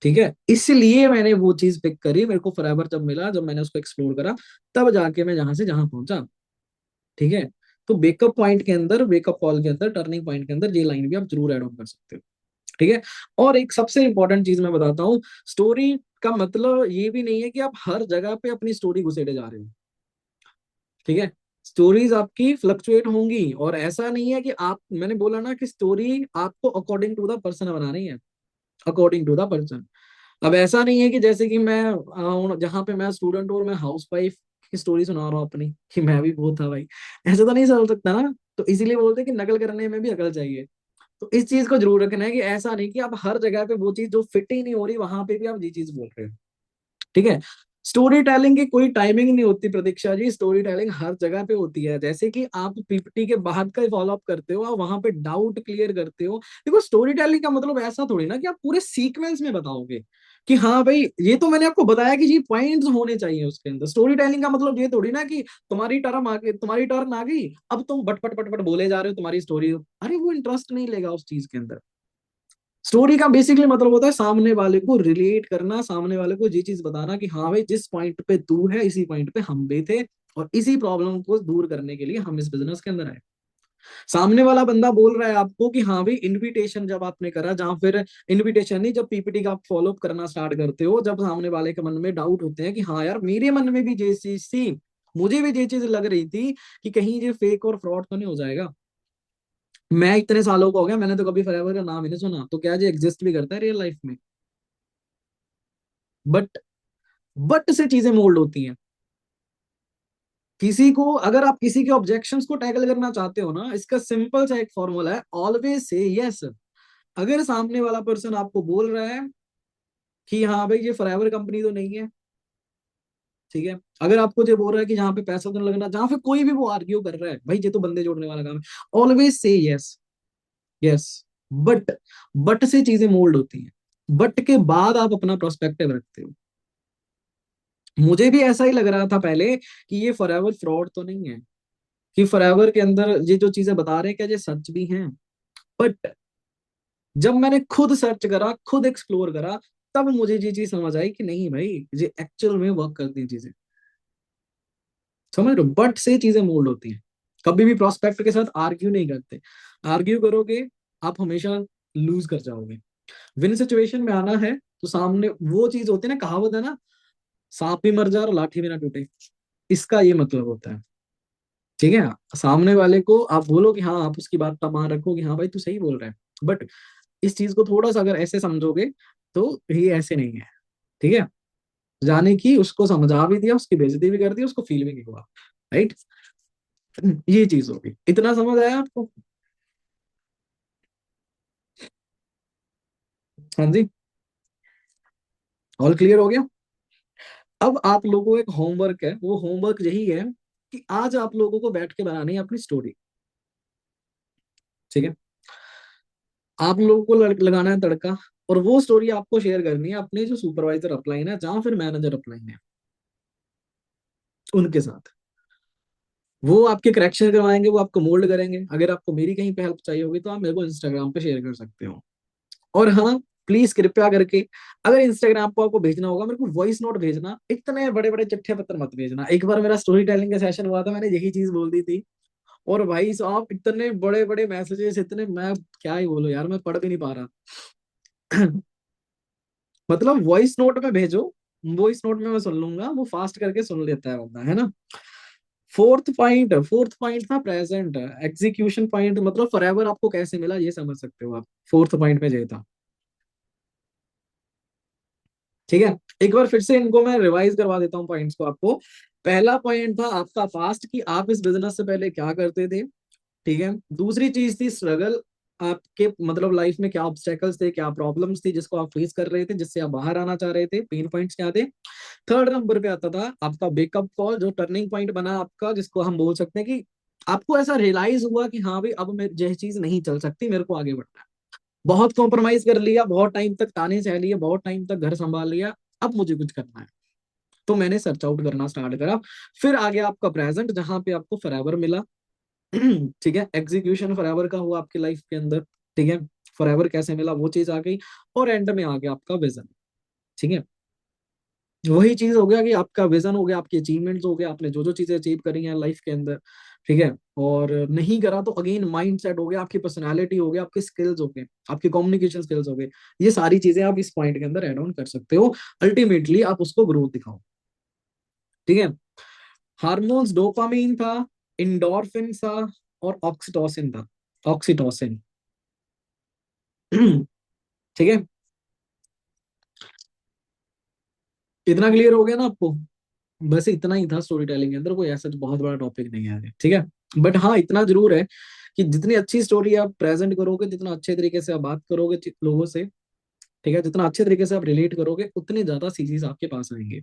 ठीक है, इसलिए मैंने वो चीज पिक करी। मेरे को फॉरएवर जब मिला, जब मैंने उसको एक्सप्लोर करा, तब जाके मैं जहां से जहां पहुंचा। ठीक है। तो बेकअप पॉइंट के अंदर, बेकअप कॉल के अंदर, टर्निंग पॉइंट के अंदर ये लाइन भी आप जरूर ऐड ऑन कर सकते हो। ठीक है। और एक सबसे इंपॉर्टेंट चीज मैं बताता हूँ, स्टोरी का मतलब ये भी नहीं है कि आप हर जगह पे अपनी स्टोरी घुसेड़े जा रहे हो। ठीक है। स्टोरीज आपकी फ्लक्चुएट होंगी, और ऐसा नहीं है कि आप, मैंने बोला ना कि स्टोरी आपको अकॉर्डिंग टू द पर्सन बनानी है, अकॉर्डिंग टू द पर्सन। अब ऐसा नहीं है कि जैसे कि मैं जहाँ पे मैं स्टूडेंट हूँ और मैं हाउस वाइफ की स्टोरी सुना रहा हूँ अपनी, कि मैं भी वो था भाई, ऐसा तो नहीं चल सकता ना। तो इसीलिए बोलते हैं कि नकल करने में भी अकल चाहिए। तो इस चीज को जरूर रखना है कि ऐसा नहीं कि आप हर जगह पे वो चीज जो फिट ही नहीं हो रही, वहां पे भी आप ये चीज बोल रहे हो। ठीक है। स्टोरी टेलिंग की कोई टाइमिंग नहीं होती प्रतीक्षा जी, स्टोरी टेलिंग हर जगह पे होती है। जैसे कि आप पीपीटी के बाद का फॉलो अप करते हो, आप वहां पे डाउट क्लियर करते हो। देखो, स्टोरी टेलिंग का मतलब ऐसा थोड़ी ना कि आप पूरे सीक्वेंस में बताओगे कि हाँ भाई ये तो मैंने आपको बताया कि जी पॉइंट्स होने चाहिए उसके अंदर। स्टोरी टेलिंग का मतलब ये थोड़ी ना कि तुम्हारी टर्न आ गई, अब तुम बट पट पट पट बोले जा रहे हो तुम्हारी स्टोरी। अरे वो इंटरेस्ट नहीं लेगा उस चीज के अंदर। स्टोरी का बेसिकली मतलब होता है सामने वाले को रिलेट करना, सामने वाले को ये चीज बताना कि हाँ भाई जिस पॉइंट पे तू है, इसी पॉइंट पे हम भी थे, और इसी प्रॉब्लम को दूर करने के लिए हम इस बिजनेस के अंदर आए। सामने वाला बंदा बोल रहा है आपको कि हाँ भाई इनविटेशन जब आपने करा, जहां फिर इनविटेशन नहीं, जब पीपीटी का आप फॉलो अप करना स्टार्ट करते हो, जब सामने वाले के मन में डाउट होते हैं कि हाँ यार मेरे मन में भी ये चीज थी, मुझे भी ये चीज लग रही थी कि कहीं ये फेक और फ्रॉड तो नहीं हो जाएगा। मैं इतने सालों का हो गया, मैंने तो कभी फॉरएवर का नाम ही नहीं सुना, तो क्या ये एग्जिस्ट भी करता है रियल लाइफ में। बट बट से चीजें मोल्ड होती हैं। किसी को, अगर आप किसी के ऑब्जेक्शंस को टैकल करना चाहते हो ना, इसका सिंपल सा एक फॉर्मूला है, ऑलवेज से यस। अगर सामने वाला पर्सन आपको बोल रहा है कि हाँ भाई ये फॉरएवर कंपनी तो नहीं है, ठीक है, अगर आपको ये बोल रहा है कि जहाँ पे पैसा तो नहीं लगना, जहाँ पे कोई भी वो आर्ग्यू कर रहा है भाई ये तो बंदे जोड़ने वाला काम है, always say yes. Yes. But but से चीजें मोल्ड होती हैं। बट के बाद आप अपना प्रोस्पेक्टिव रखते हो। मुझे भी ऐसा ही लग रहा था पहले कि ये फॉरएवर फ्रॉड तो नहीं है, कि फॉरएवर के अंदर ये जो चीजें बता रहे हैं क्या ये सच भी हैं। बट जब मैंने खुद सर्च करा, खुद एक्सप्लोर करा, तब मुझे ये चीज समझ आई कि नहीं भाई ये एक्चुअल में वर्क करती है चीजें। समझ रहे हो, बट से चीजें मोल्ड होती हैं। कभी भी प्रोस्पेक्ट के साथ आर्ग्यू नहीं करते। आर्ग्यू करोगे, आप हमेशा लूज कर जाओगे। विन सिचुएशन में आना है तो सामने वो चीज होती है ना, कहावत है ना, सांप भी मर जाए और लाठी भी ना टूटे। इसका ये मतलब होता है। ठीक है। सामने वाले को आप बोलो कि हाँ, आप उसकी बात का मान रखो कि हाँ भाई तू सही बोल रहा है, बट इस चीज को थोड़ा सा अगर ऐसे समझोगे तो ये ऐसे नहीं है। ठीक है। जाने की उसको समझा भी दिया, उसकी बेइज्जती भी कर दी, उसको फील भी नहीं हुआ। राइट। ये चीज होगी, इतना समझ आया आपको? हाँ जी। ऑल क्लियर हो गया। अब आप लोगों को एक होमवर्क है, वो होमवर्क यही है कि आज आप लोगों को बैठ के बनानी है अपनी स्टोरी। ठीक है। आप लोगों को लगाना है तड़का, और वो स्टोरी आपको शेयर करनी है अपने जो सुपरवाइजर अपलाइन है, जहां फिर मैनेजर अपलाइन है, उनके साथ। वो आपके करेक्शन करवाएंगे, वो आपको मोल्ड करेंगे। अगर आपको मेरी कहीं पे हेल्प चाहिए होगी तो आप मेरे को इंस्टाग्राम पे शेयर कर सकते हो। और हाँ, प्लीज कृपया करके, अगर इंस्टाग्राम पर आपको भेजना होगा मेरे को वॉइस नोट भेजना, इतने बड़े बड़े चिट्ठे पत्र मत भेजना। एक बार मेरा स्टोरी टेलिंग का सेशन हुआ था, मैंने यही चीज बोल दी थी, और भाई साहब इतने बड़े बड़े मैसेजेस, इतने, मैं क्या ही बोलूं यार, मैं पढ़ भी नहीं पा रहा। मतलब वॉइस नोट में भेजो, वॉइस नोट में मैं सुन लूंगा, वो फास्ट करके सुन लेता है बंदा, है ना। फोर्थ पॉइंट था प्रेजेंट एग्जीक्यूशन पॉइंट, मतलब फॉरएवर आपको कैसे मिला ये समझ सकते हो आप, फोर्थ पॉइंट में ये था। ठीक है, एक बार फिर से इनको मैं रिवाइज करवा देता हूँ पॉइंट्स को आपको। पहला पॉइंट था आपका पास्ट, कि आप इस बिजनेस से पहले क्या करते थे। ठीक है, दूसरी चीज थी स्ट्रगल, आपके मतलब लाइफ में क्या ऑब्स्टेकल्स थे, क्या प्रॉब्लम्स थी जिसको आप फेस कर रहे थे, जिससे आप बाहर आना चाह रहे थे, पेन पॉइंट्स क्या थे। थर्ड नंबर पे आता था आपका वेकअप कॉल, जो टर्निंग पॉइंट बना आपका, जिसको हम बोल सकते हैं कि आपको ऐसा रियलाइज हुआ कि हाँ भाई अब मैं यह चीज नहीं चल सकती, मेरे को आगे बढ़ना है। बहुत कॉम्प्रोमाइज कर लिया, बहुत टाइम तक ताने सह लिए, बहुत टाइम तक घर संभाल लिया, अब मुझे कुछ करना है, तो मैंने सर्च आउट करना स्टार्ट करा। फिर आ गया आपका प्रेजेंट, जहां पे आपको फॉरएवर मिला। ठीक है, एग्जीक्यूशन फॉरएवर का हुआ आपकी लाइफ के अंदर। ठीक है, फॉरएवर कैसे मिला वो चीज आ गई। और एंड में आ गया आपका विजन। ठीक है, वही चीज हो गया कि आपका विजन हो गया, आपके अचीवमेंट्स हो गए, आपने जो जो चीजें अचीव करी हैं लाइफ के अंदर। ठीक है, और नहीं करा तो अगेन माइंड सेट हो गया, आपकी पर्सनालिटी हो गया, आपके स्किल्स हो गए, आपके कम्युनिकेशन स्किल्स हो गए। ये सारी चीजें आप इस पॉइंट के अंदर ऐड ऑन कर सकते हो। अल्टीमेटली आप उसको ग्रोथ दिखाओ। ठीक है, हार्मोन्स डोपामीन था, इंडोर्फिन था, और ऑक्सीटोसिन था। ऑक्सीटोसिन। ठीक है, इतना क्लियर हो गया ना आपको। बस इतना ही था स्टोरी टेलिंग के अंदर, कोई ऐसा बहुत बड़ा टॉपिक नहीं है आगे। ठीक है, बट हाँ इतना जरूर है कि जितनी अच्छी स्टोरी आप प्रेजेंट करोगे, जितना अच्छे तरीके से आप बात करोगे लोगों से, ठीक है, जितना अच्छे तरीके से आप रिलेट करोगे, उतने ज्यादा सीरीज आपके पास आएंगे।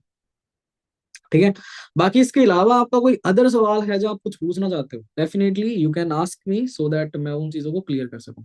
ठीक है, बाकी इसके अलावा आपका कोई अदर सवाल है जो आप कुछ पूछना चाहते हो, definitely you can ask me, so that मैं उन चीजों को क्लियर कर सकूं।